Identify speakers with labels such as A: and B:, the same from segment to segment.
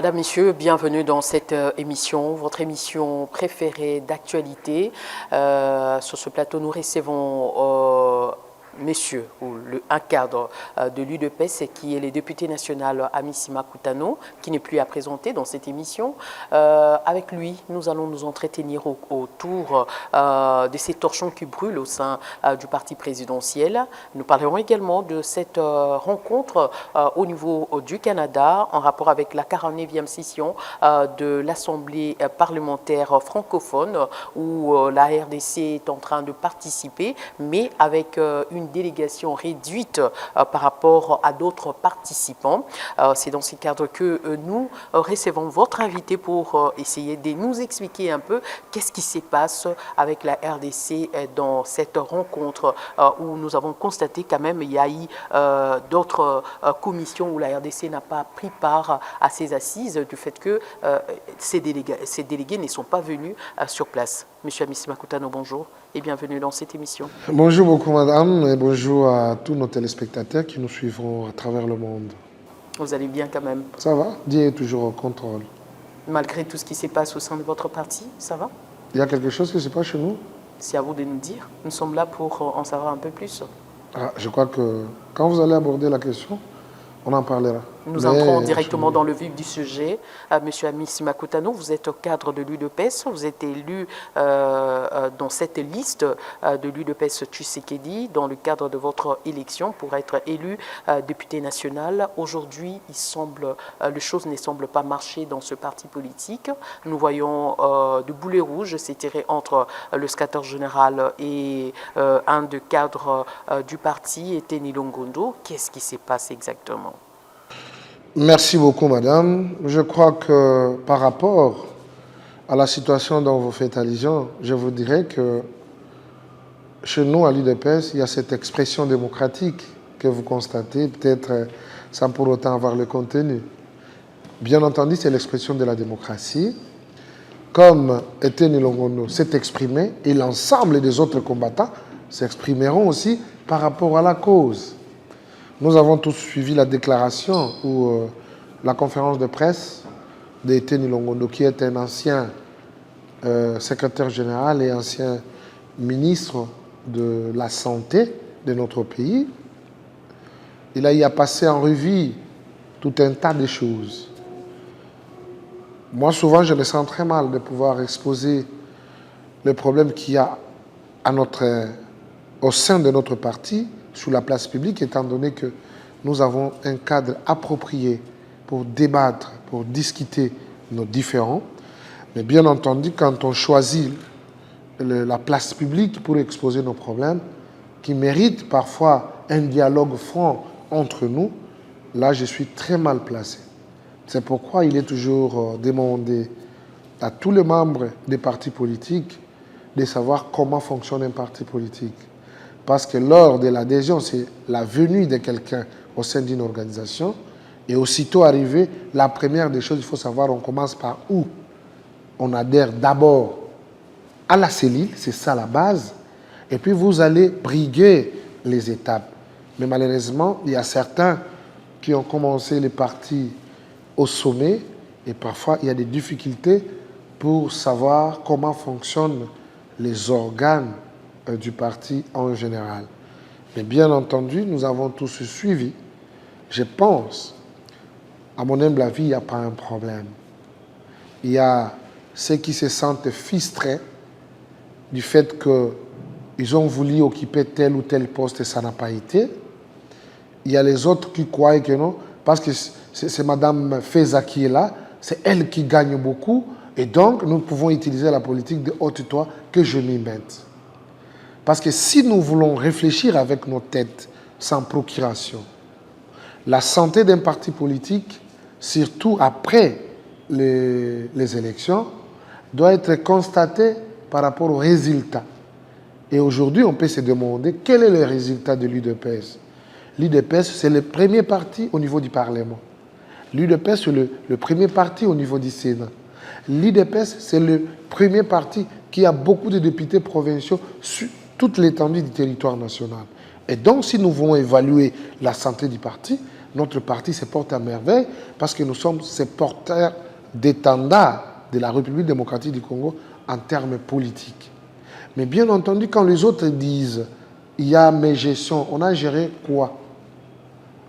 A: Madame, Messieurs, bienvenue dans cette émission, votre émission préférée d'actualité. Sur ce plateau, nous recevons messieurs, ou un cadre de l'UDPS qui est le député national Amisima Koutano, qui n'est plus à présenter dans cette émission. Avec lui, nous allons nous entretenir autour de ces torchons qui brûlent au sein du parti présidentiel. Nous parlerons également de cette rencontre au niveau du Canada en rapport avec la 49e session de l'Assemblée parlementaire francophone où la RDC est en train de participer, mais avec une délégation réduite par rapport à d'autres participants. C'est dans ce cadre que nous recevons votre invité pour essayer de nous expliquer un peu qu'est-ce qui se passe avec la RDC dans cette rencontre où nous avons constaté quand même il y a eu d'autres commissions où la RDC n'a pas pris part à ces assises du fait que ces délégués ne sont pas venus sur place. Monsieur Amisima Koutano, bonjour et bienvenue dans cette émission.
B: Bonjour beaucoup madame et bonjour à tous nos téléspectateurs qui nous suivront à travers le monde.
A: Vous allez bien quand même?
B: Ça va, Dieu est toujours au contrôle.
A: Malgré tout ce qui se passe au sein de votre parti, ça va?
B: Il y a quelque chose qui se passe chez nous?
A: C'est à vous de nous dire. Nous sommes là pour en savoir un peu plus.
B: Je crois que quand vous allez aborder la question, on en parlera.
A: Nous entrons directement dans le vif du sujet. Monsieur Amisima Koutano, vous êtes au cadre de l'UDPS, vous êtes élu dans cette liste de l'UDPS Tshisekedi dans le cadre de votre élection pour être élu député national. Aujourd'hui, les choses ne semblent pas marcher dans ce parti politique. Nous voyons du boulet rouge s'étirer entre le secrétaire général et un des cadres du parti, Eteni Longondo. Qu'est-ce qui se passe exactement?
B: Merci beaucoup, madame. Je crois que par rapport à la situation dont vous faites allusion, je vous dirais que chez nous, à l'UDPS, il y a cette expression démocratique que vous constatez, peut-être sans pour autant avoir le contenu. Bien entendu, c'est l'expression de la démocratie. Comme Eteni Longondo s'est exprimé, et l'ensemble des autres combattants s'exprimeront aussi par rapport à la cause. Nous avons tous suivi la déclaration ou la conférence de presse d'Eteni Longondo, qui est un ancien secrétaire général et ancien ministre de la Santé de notre pays. Il a passé en revue tout un tas de choses. Moi, souvent, je me sens très mal de pouvoir exposer le problème qu'il y a au sein de notre parti, sous la place publique, étant donné que nous avons un cadre approprié pour débattre, pour discuter nos différends. Mais bien entendu, quand on choisit la place publique pour exposer nos problèmes, qui méritent parfois un dialogue franc entre nous, là, je suis très mal placé. C'est pourquoi il est toujours demandé à tous les membres des partis politiques de savoir comment fonctionne un parti politique. Parce que lors de l'adhésion, c'est la venue de quelqu'un au sein d'une organisation. Et aussitôt arrivé, la première des choses, il faut savoir, on commence par où? On adhère d'abord à la cellule, c'est ça la base. Et puis vous allez briguer les étapes. Mais malheureusement, il y a certains qui ont commencé les partis au sommet. Et parfois, il y a des difficultés pour savoir comment fonctionnent les organes du parti en général. Mais bien entendu, nous avons tous suivi. Je pense, à mon humble avis, il n'y a pas un problème. Il y a ceux qui se sentent frustrés du fait qu'ils ont voulu occuper tel ou tel poste et ça n'a pas été. Il y a les autres qui croient que non, parce que c'est Mme Feza qui est là, c'est elle qui gagne beaucoup, et donc nous pouvons utiliser la politique de haute-toi que je m'y mette. Parce que si nous voulons réfléchir avec nos têtes sans procuration, la santé d'un parti politique, surtout après les élections, doit être constatée par rapport aux résultats. Et aujourd'hui, on peut se demander quel est le résultat de l'UDPS. L'UDPS, c'est le premier parti au niveau du Parlement. L'UDPS, c'est le premier parti au niveau du Sénat. L'UDPS, c'est le premier parti qui a beaucoup de députés provinciaux sur toute l'étendue du territoire national. Et donc, si nous voulons évaluer la santé du parti, notre parti se porte à merveille parce que nous sommes ces porteurs d'étendard de la République démocratique du Congo en termes politiques. Mais bien entendu, quand les autres disent « il y a mes gestions », on a géré quoi?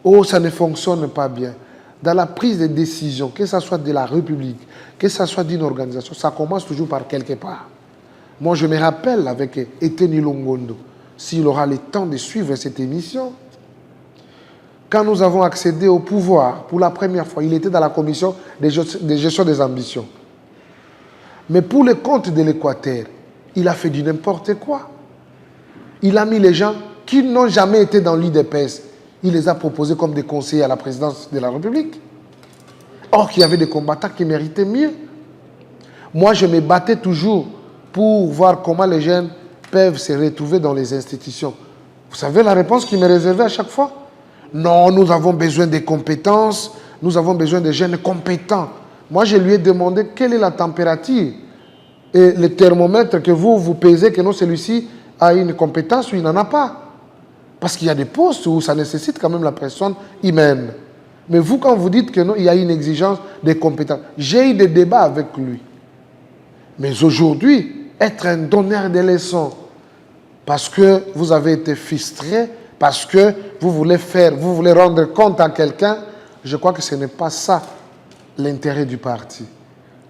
B: Oh, ça ne fonctionne pas bien. Dans la prise de décision, que ce soit de la République, que ce soit d'une organisation, ça commence toujours par quelque part. Moi, je me rappelle avec Eteni Longondo, s'il aura le temps de suivre cette émission, quand nous avons accédé au pouvoir, pour la première fois, il était dans la commission de gestion des ambitions. Mais pour le compte de l'Équateur, il a fait du n'importe quoi. Il a mis les gens qui n'ont jamais été dans l'UDPS, il les a proposés comme des conseillers à la présidence de la République. Or qu'il y avait des combattants qui méritaient mieux. Moi, je me battais toujours pour voir comment les jeunes peuvent se retrouver dans les institutions. Vous savez la réponse qui m'est réservée à chaque fois? Non, nous avons besoin des compétences, nous avons besoin de jeunes compétents. Moi, je lui ai demandé quelle est la température et le thermomètre que vous pesez, que non, celui-ci a une compétence ou il n'en a pas. Parce qu'il y a des postes où ça nécessite quand même la personne humaine. Mais vous, quand vous dites que non, il y a une exigence de compétences, j'ai eu des débats avec lui. Mais aujourd'hui, être un donneur de leçons, parce que vous avez été frustré, parce que vous voulez rendre compte à quelqu'un, je crois que ce n'est pas ça l'intérêt du parti.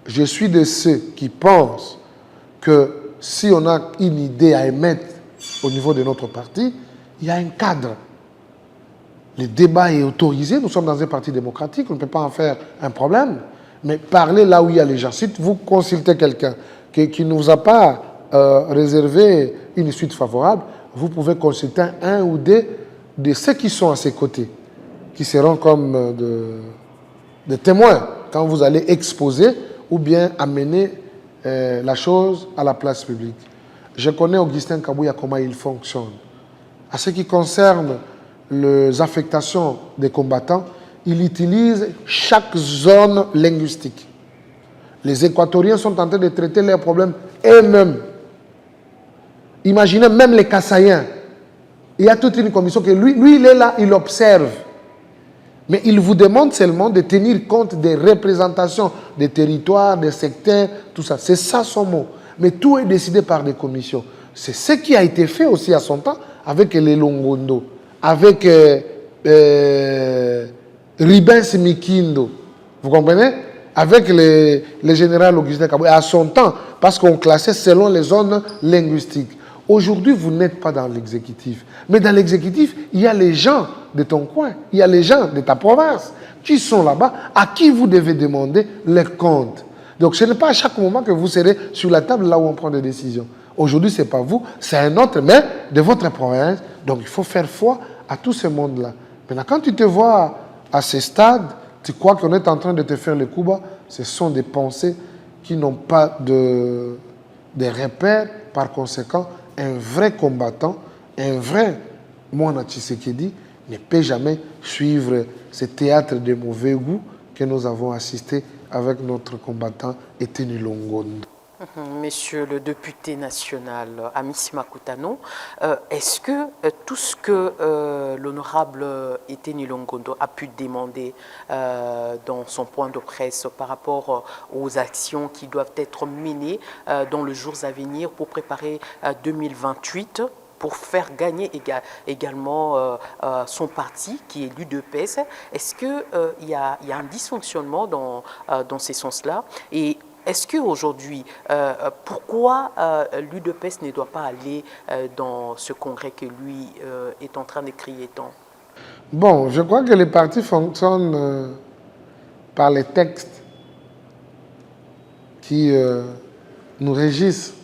B: Je suis de ceux qui pensent que si on a une idée à émettre au niveau de notre parti, il y a un cadre. Le débat est autorisé, nous sommes dans un parti démocratique, on ne peut pas en faire un problème, mais parlez là où il y a les gens. Si vous consultez quelqu'un qui ne vous a pas réservé une suite favorable, vous pouvez consulter un ou deux de ceux qui sont à ses côtés, qui seront comme des témoins quand vous allez exposer ou bien amener la chose à la place publique. Je connais Augustin Kabouya, comment il fonctionne. À ce qui concerne les affectations des combattants, il utilise chaque zone linguistique. Les Équatoriens sont en train de traiter leurs problèmes eux-mêmes. Imaginez même les Kassaïens. Il y a toute une commission que lui il est là, il observe. Mais il vous demande seulement de tenir compte des représentations des territoires, des secteurs, tout ça. C'est ça son mot. Mais tout est décidé par des commissions. C'est ce qui a été fait aussi à son temps avec les Longondo, avec Ribens Mikindo. Vous comprenez? Avec le général Augustin Kabouya, à son temps, parce qu'on classait selon les zones linguistiques. Aujourd'hui, vous n'êtes pas dans l'exécutif. Mais dans l'exécutif, il y a les gens de ton coin, il y a les gens de ta province qui sont là-bas, à qui vous devez demander les comptes. Donc, ce n'est pas à chaque moment que vous serez sur la table là où on prend des décisions. Aujourd'hui, ce n'est pas vous, c'est un autre, mais de votre province. Donc, il faut faire foi à tout ce monde-là. Maintenant, quand tu te vois à ce stade, tu crois qu'on est en train de te faire le coup bas, ce sont des pensées qui n'ont pas de repères. Par conséquent, un vrai combattant, un vrai Moana Tshisekedi ne peut jamais suivre ce théâtre de mauvais goût que nous avons assisté avec notre combattant Eteni Longondo.
A: Monsieur le député national Amici Makutano, est-ce que tout ce que l'honorable Eteni Longondo a pu demander dans son point de presse par rapport aux actions qui doivent être menées dans les jours à venir pour préparer 2028, pour faire gagner également son parti, qui est l'UDPS, est-ce qu'il y a un dysfonctionnement dans ces sens-là? Et est-ce qu'aujourd'hui, pourquoi l'UDPS ne doit pas aller dans ce congrès que lui est en train de crier tant?
B: Bon, je crois que les partis fonctionnent par les textes qui nous régissent.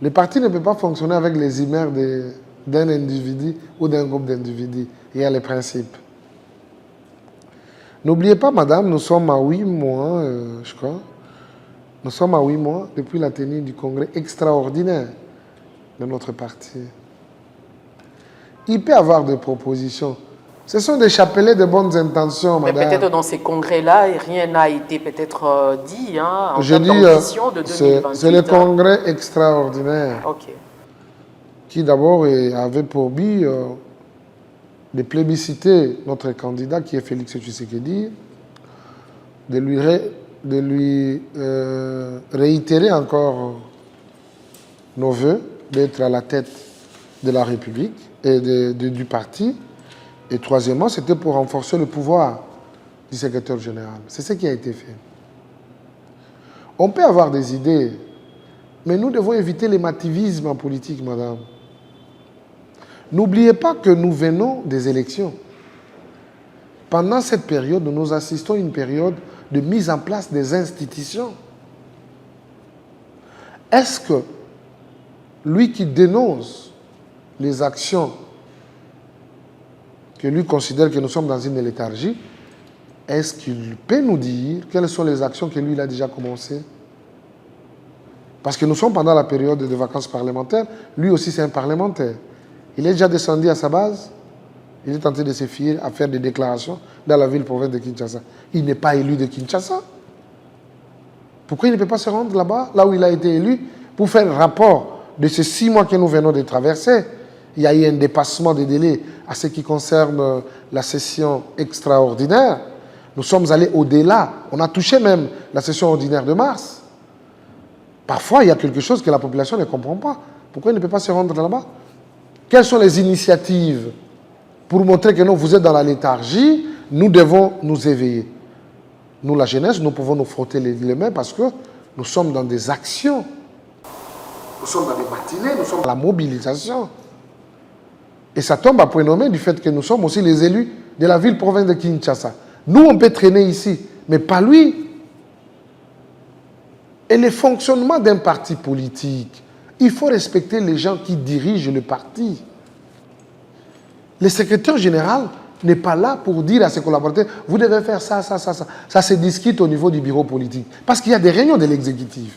B: Le parti ne peut pas fonctionner avec les humeurs d'un individu ou d'un groupe d'individus. Il y a les principes. N'oubliez pas, madame, nous sommes à 8 mois, je crois. Nous sommes à 8 mois depuis la tenue du congrès extraordinaire de notre parti. Il peut y avoir des propositions. Ce sont des chapelets de bonnes intentions, madame.
A: Mais peut-être dans ces congrès-là, rien n'a été peut-être dit en termes d'ambition de 2028.
B: C'est le congrès extraordinaire qui d'abord avait pour but de plébisciter notre candidat qui est Félix Tshisekedi, de lui réitérer encore nos voeux d'être à la tête de la République et du parti. Et troisièmement, c'était pour renforcer le pouvoir du secrétaire général. C'est ce qui a été fait. On peut avoir des idées, mais nous devons éviter l'émativisme en politique, madame. N'oubliez pas que nous venons des élections. Pendant cette période, nous assistons à une période de mise en place des institutions. Est-ce que lui qui dénonce les actions que lui considère que nous sommes dans une léthargie, est-ce qu'il peut nous dire quelles sont les actions que lui il a déjà commencées? Parce que nous sommes pendant la période de vacances parlementaires, lui aussi c'est un parlementaire. Il est déjà descendu à sa base, il est tenté de se fier à faire des déclarations dans la ville-province de Kinshasa. Il n'est pas élu de Kinshasa. Pourquoi il ne peut pas se rendre là-bas, là où il a été élu, pour faire un rapport de ces 6 mois que nous venons de traverser? Il y a eu un dépassement des délais à ce qui concerne la session extraordinaire. Nous sommes allés au-delà. On a touché même la session ordinaire de mars. Parfois, il y a quelque chose que la population ne comprend pas. Pourquoi il ne peut pas se rendre là-bas? Quelles sont les initiatives pour montrer que non, vous êtes dans la léthargie? Nous devons nous éveiller. Nous, la jeunesse, nous pouvons nous frotter les mains parce que nous sommes dans des actions. Nous sommes dans des matinées, nous sommes dans la mobilisation. Et ça tombe à point nommé du fait que nous sommes aussi les élus de la ville-province de Kinshasa. Nous, on peut traîner ici, mais pas lui. Et le fonctionnement d'un parti politique, il faut respecter les gens qui dirigent le parti. Le secrétaire général n'est pas là pour dire à ses collaborateurs, vous devez faire ça, ça, ça, ça. Ça se discute au niveau du bureau politique. Parce qu'il y a des réunions de l'exécutif.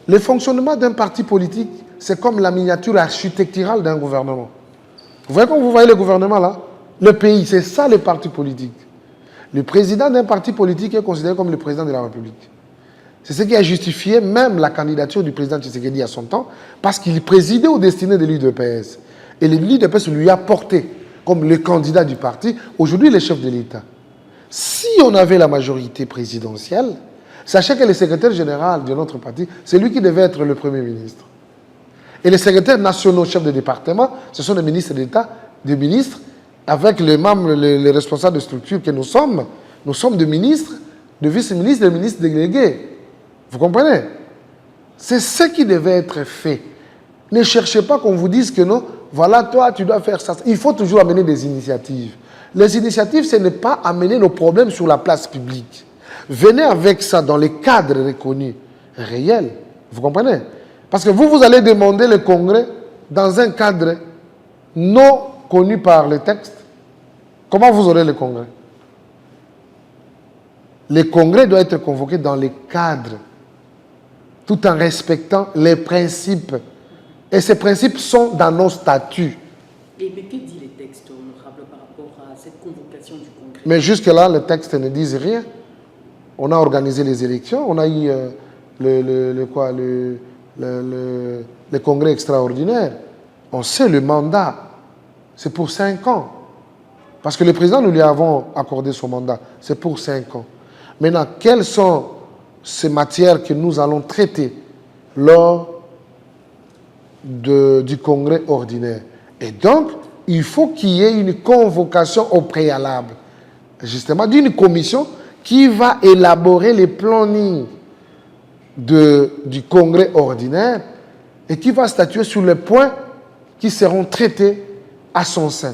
B: Le fonctionnement d'un parti politique, c'est comme la miniature architecturale d'un gouvernement. Vous voyez comme vous voyez le gouvernement là? Le pays, c'est ça le parti politique. Le président d'un parti politique est considéré comme le président de la République. C'est ce qui a justifié même la candidature du président Tshisekedi à son temps, parce qu'il présidait aux destinées de l'UDPS. Et l'UDPS lui a porté comme le candidat du parti, aujourd'hui le chef de l'État. Si on avait la majorité présidentielle, sachez que le secrétaire général de notre parti, c'est lui qui devait être le Premier ministre. Et les secrétaires nationaux, chefs de département, ce sont les ministres d'État, des ministres, avec les membres, les responsables de structure que nous sommes de ministres, de vice-ministres, de ministres délégués. Vous comprenez? C'est ce qui devait être fait. Ne cherchez pas qu'on vous dise que non, voilà, toi, tu dois faire ça. Il faut toujours amener des initiatives. Les initiatives, ce n'est pas amener nos problèmes sur la place publique. Venez avec ça dans les cadres reconnus, réels. Vous comprenez? Parce que vous allez demander le congrès dans un cadre non connu par les textes. Comment vous aurez le congrès? Le congrès doit être convoqué dans les cadres, tout en respectant les principes. Et ces principes sont dans nos statuts.
A: Et mais que dit les textes, honorable, par rapport à cette convocation du congrès?
B: Mais jusque-là, les textes ne disent rien. On a organisé les élections, on a eu le congrès extraordinaire. On sait le mandat, c'est pour 5 ans. Parce que le président, nous lui avons accordé son mandat, c'est pour 5 ans. Maintenant, quelles sont ces matières que nous allons traiter lors du congrès ordinaire? Et donc, il faut qu'il y ait une convocation au préalable, justement, d'une commission qui va élaborer les plannings du congrès ordinaire et qui va statuer sur les points qui seront traités à son sein.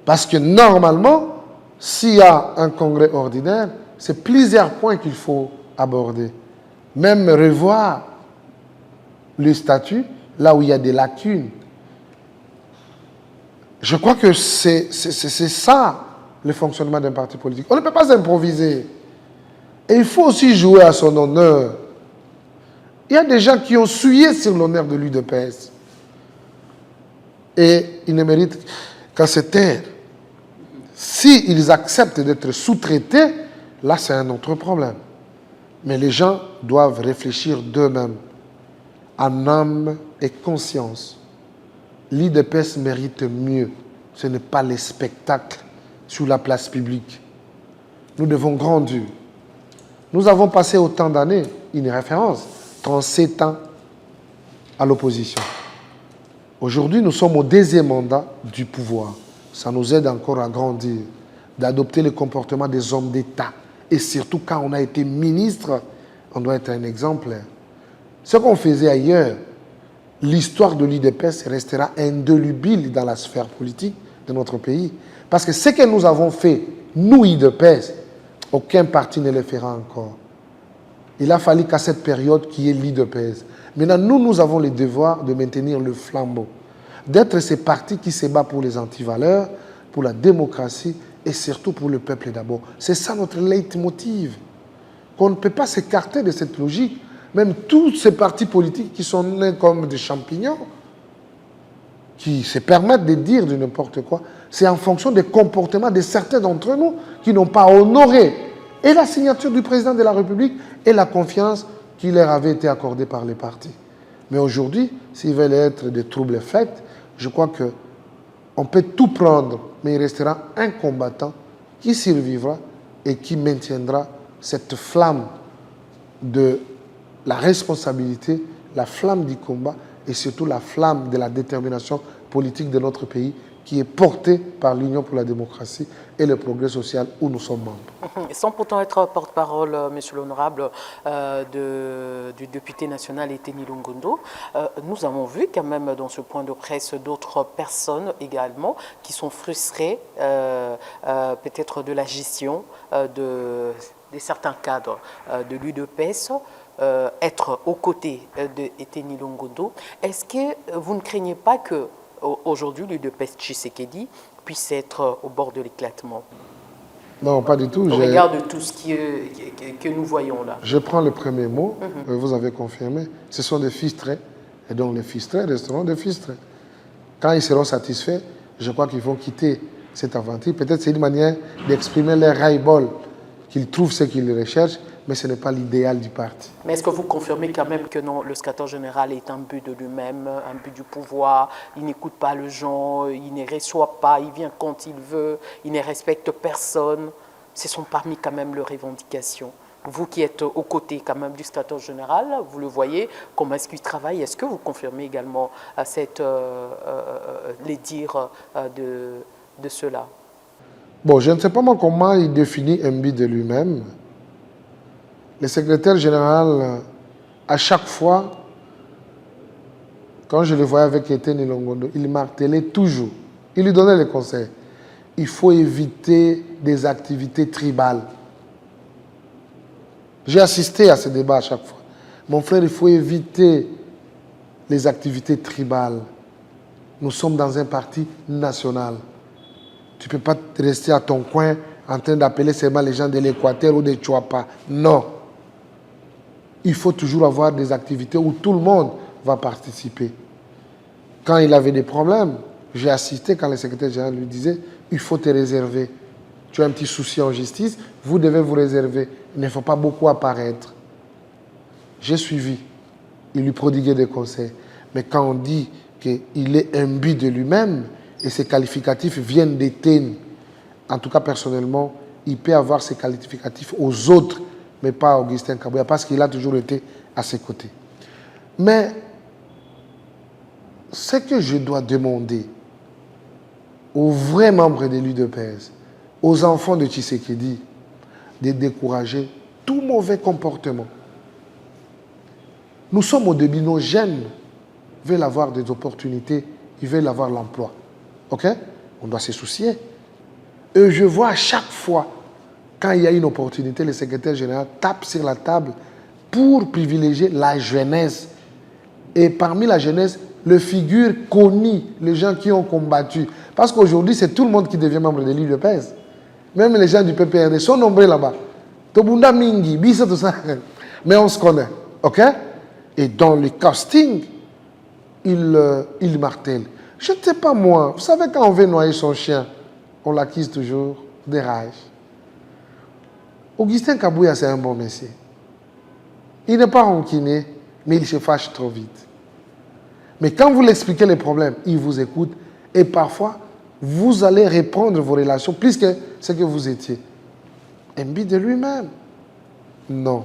B: Parce que normalement, s'il y a un congrès ordinaire, c'est plusieurs points qu'il faut aborder. Même revoir le statut là où il y a des lacunes. Je crois que c'est ça le fonctionnement d'un parti politique. On ne peut pas s'improviser. Et il faut aussi jouer à son honneur. Il y a des gens qui ont souillé sur l'honneur de l'UDPS. Et ils ne méritent qu'à se taire. S'ils acceptent d'être sous-traités, là c'est un autre problème. Mais les gens doivent réfléchir d'eux-mêmes, en âme et conscience. l'IDPS mérite mieux. Ce n'est pas les spectacles sur la place publique. Nous devons grandir. Nous avons passé autant d'années, une référence, 37 ans à l'opposition. Aujourd'hui, nous sommes au deuxième mandat du pouvoir. Ça nous aide encore à grandir, d'adopter le comportement des hommes d'État. Et surtout, quand on a été ministre, on doit être un exemplaire. Ce qu'on faisait ailleurs, l'histoire de l'IDPS restera indélébile dans la sphère politique de notre pays. Parce que ce que nous avons fait, nous, IDPS, aucun parti ne le fera encore. Il a fallu qu'à cette période qu'il y ait l'IDPS. Maintenant, nous avons le devoir de maintenir le flambeau, d'être ces partis qui se battent pour les antivaleurs, pour la démocratie et surtout pour le peuple d'abord. C'est ça notre leitmotiv. Qu'on ne peut pas s'écarter de cette logique. Même tous ces partis politiques qui sont nés comme des champignons, qui se permettent de dire du n'importe quoi, c'est en fonction des comportements de certains d'entre nous qui n'ont pas honoré et la signature du président de la République et la confiance qui leur avait été accordée par les partis. Mais aujourd'hui, s'ils veulent être des troubles faits, je crois qu'on peut tout prendre, mais il restera un combattant qui survivra et qui maintiendra cette flamme de la responsabilité, la flamme du combat et surtout la flamme de la détermination politique de notre pays qui est portée par l'Union pour la démocratie et le progrès social où nous sommes membres.
A: Sans pourtant être porte-parole, monsieur l'honorable, du député national Eteni Longondo, nous avons vu quand même dans ce point de presse d'autres personnes également qui sont frustrées peut-être de la gestion de certains cadres de l'UDPS. Être aux côtés d'Eteni Longondo. Est-ce que vous ne craignez pas qu'aujourd'hui l'UDPS Tshisekedi puisse être au bord de l'éclatement?
B: Non, pas du tout.
A: Au regard de tout ce que nous voyons là.
B: Je prends le premier mot, vous avez confirmé, ce sont des fistrés, et donc les fistrés resteront des fistrés. Quand ils seront satisfaits, je crois qu'ils vont quitter cette aventure. Peut-être c'est une manière d'exprimer leur ras-le-bol, qu'ils trouvent ce qu'ils recherchent, mais ce n'est pas l'idéal du parti.
A: Mais est-ce que vous confirmez quand même que non, le secrétaire général est un but de lui-même, un but du pouvoir, il n'écoute pas les gens, il ne reçoit pas, il vient quand il veut, il ne respecte personne? Ce sont parmi quand même leurs revendications. Vous qui êtes aux côtés quand même du secrétaire général, vous le voyez, comment est-ce qu'il travaille? Est-ce que vous confirmez également les dires de cela?
B: Bon, je ne sais pas moi comment il définit un but de lui-même. Le secrétaire général, à chaque fois, quand je le voyais avec Eteni Longondo, il martelait toujours. Il lui donnait les conseils. Il faut éviter des activités tribales. J'ai assisté à ce débat à chaque fois. Mon frère, il faut éviter les activités tribales. Nous sommes dans un parti national. Tu ne peux pas rester à ton coin en train d'appeler seulement les gens de l'Équateur ou des Chuapa. Non. Il faut toujours avoir des activités où tout le monde va participer. Quand il avait des problèmes, j'ai assisté quand le secrétaire général lui disait « il faut te réserver. Tu as un petit souci en justice, vous devez vous réserver. Il ne faut pas beaucoup apparaître. » J'ai suivi. Il lui prodiguait des conseils. Mais quand on dit qu'il est imbu de lui-même et ses qualificatifs viennent d'Eteni, en tout cas personnellement, il peut avoir ses qualificatifs aux autres, mais pas à Augustin Kabouya, parce qu'il a toujours été à ses côtés. Mais ce que je dois demander aux vrais membres de l'UDPS, aux enfants de Tshisekedi, de décourager tout mauvais comportement. Nous sommes au début, nos jeunes veulent avoir des opportunités, ils veulent avoir l'emploi. OK? On doit se soucier. Et je vois à chaque fois, quand il y a une opportunité, le secrétaire général tape sur la table pour privilégier la jeunesse. Et parmi la jeunesse, les figures connues, les gens qui ont combattu. Parce qu'aujourd'hui, c'est tout le monde qui devient membre de l'UDPS. Même les gens du PPRD sont nombreux là-bas. Tobunda Mingi, Bisa, tout ça. Mais on se connaît. OK? Et dans le casting, il martèle. Je ne sais pas moi. Vous savez, quand on veut noyer son chien, on l'acquise toujours des rages. Augustin Kabouya, c'est un bon monsieur. Il n'est pas rancunier, mais il se fâche trop vite. Mais quand vous l'expliquez les problèmes, il vous écoute et parfois, vous allez reprendre vos relations plus que ce que vous étiez. Imbu de lui-même. Non.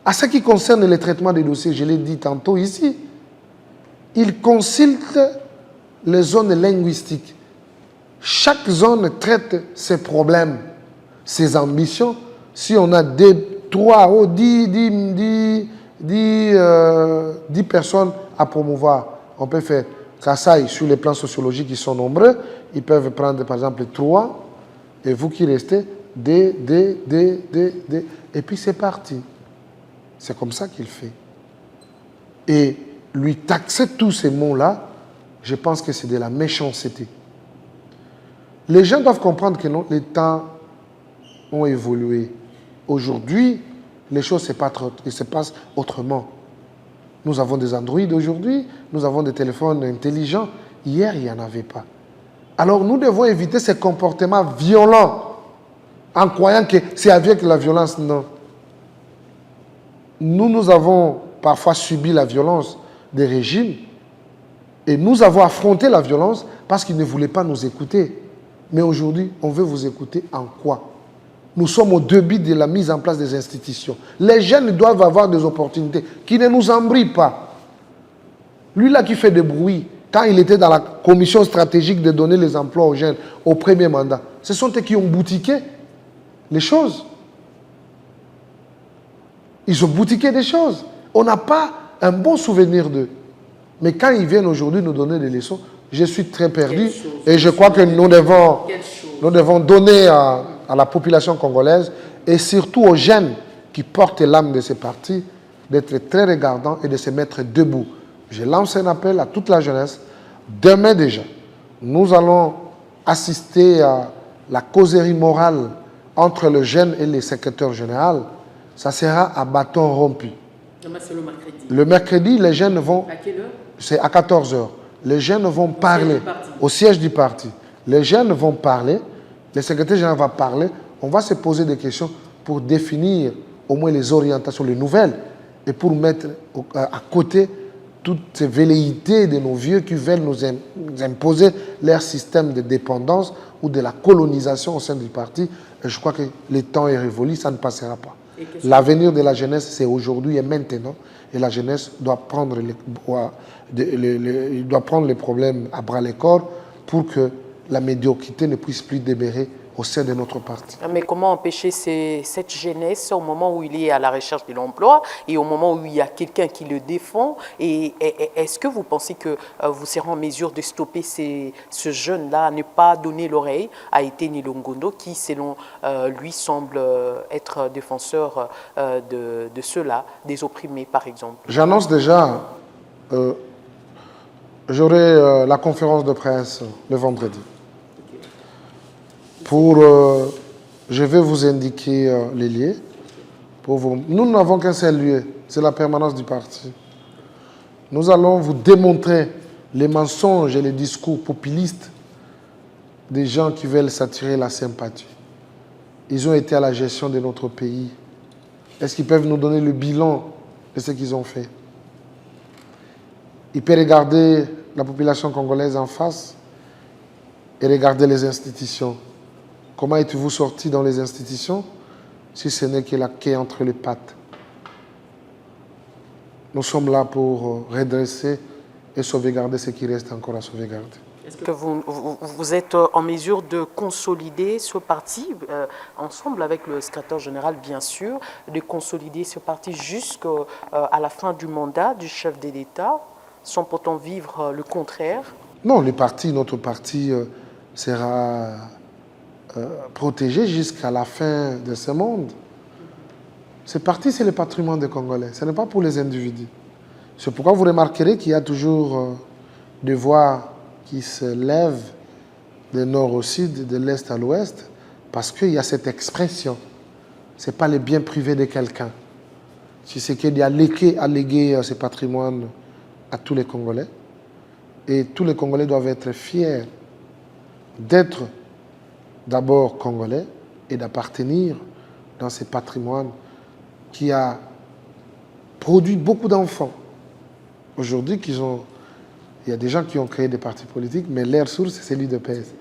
B: À ce qui concerne le traitement des dossiers, je l'ai dit tantôt ici, il consulte les zones linguistiques. Chaque zone traite ses problèmes, ses ambitions. Si on a 3 ou 10 personnes à promouvoir, on peut faire Kassai sur les plans sociologiques qui sont nombreux. Ils peuvent prendre par exemple 3 et vous qui restez, D, et puis c'est parti. C'est comme ça qu'il fait. Et lui taxer tous ces mots-là, je pense que c'est de la méchanceté. Les gens doivent comprendre que non, les temps ont évolué. Aujourd'hui, les choses se passent autrement. Nous avons des Android aujourd'hui, nous avons des téléphones intelligents. Hier, il n'y en avait pas. Alors nous devons éviter ces comportements violents en croyant que c'est avec la violence. Non. Nous avons parfois subi la violence des régimes et nous avons affronté la violence parce qu'ils ne voulaient pas nous écouter. Mais aujourd'hui, on veut vous écouter en quoi? Nous sommes au début de la mise en place des institutions. Les jeunes doivent avoir des opportunités qui ne nous embrient pas. Lui là qui fait des bruits, quand il était dans la commission stratégique de donner les emplois aux jeunes au premier mandat, ce sont eux qui ont boutiqué les choses. Ils ont boutiqué des choses. On n'a pas un bon souvenir d'eux. Mais quand ils viennent aujourd'hui nous donner des leçons, je suis très perdu. Et je crois que nous devons donner à la population congolaise et surtout aux jeunes qui portent l'âme de ces partis d'être très regardants et de se mettre debout. Je lance un appel à toute la jeunesse. Demain déjà, nous allons assister à la causerie morale entre le jeune et le secrétaire général. Ça sera à bâton rompu.
A: Demain, c'est le mercredi.
B: Le mercredi, les jeunes vont...
A: À quelle heure?
B: C'est à 14 h. Les jeunes vont parler au siège du parti. Les jeunes vont parler, le secrétaire général va parler, on va se poser des questions pour définir au moins les orientations, les nouvelles, et pour mettre à côté toutes ces velléités de nos vieux qui veulent nous imposer leur système de dépendance ou de la colonisation au sein du parti. Et je crois que le temps est révolu, ça ne passera pas. L'avenir de la jeunesse, c'est aujourd'hui et maintenant. Et la jeunesse doit prendre les problèmes à bras-le-corps pour que la médiocrité ne puisse plus demeurer au sein de notre parti.
A: Mais comment empêcher cette jeunesse au moment où il est à la recherche de l'emploi et au moment où il y a quelqu'un qui le défend? Et est-ce que vous pensez que vous serez en mesure de stopper ce jeune-là, à ne pas donner l'oreille à Étienne Longondo, qui, selon lui, semble être défenseur de ceux-là, des opprimés, par exemple?
B: J'annonce déjà, j'aurai la conférence de presse le vendredi. Je vais vous indiquer les lieux. Nous n'avons qu'un seul lieu, c'est la permanence du parti. Nous allons vous démontrer les mensonges et les discours populistes des gens qui veulent s'attirer la sympathie. Ils ont été à la gestion de notre pays. Est-ce qu'ils peuvent nous donner le bilan de ce qu'ils ont fait? Ils peuvent regarder la population congolaise en face et regarder les institutions. Comment êtes-vous sorti dans les institutions si ce n'est que la quai entre les pattes? Nous sommes là pour redresser et sauvegarder ce qui reste encore à sauvegarder.
A: Est-ce que vous êtes en mesure de consolider ce parti, ensemble avec le secrétaire général, bien sûr, de consolider ce parti jusqu'à la fin du mandat du chef de l'État, sans pourtant vivre le contraire?
B: Non, notre parti sera protégé jusqu'à la fin de ce monde. Ce parti, c'est le patrimoine des Congolais. Ce n'est pas pour les individus. C'est pourquoi vous remarquerez qu'il y a toujours des voix qui se lèvent du nord au sud, de l'est à l'ouest, parce qu'il y a cette expression. Ce n'est pas le bien privé de quelqu'un. Si c'est qu'il y a légué ce patrimoine à tous les Congolais. Et tous les Congolais doivent être fiers d'être d'abord Congolais et d'appartenir dans ce patrimoine qui a produit beaucoup d'enfants aujourd'hui qui ont Il y a des gens qui ont créé des partis politiques, mais leur source, c'est l'UDPS.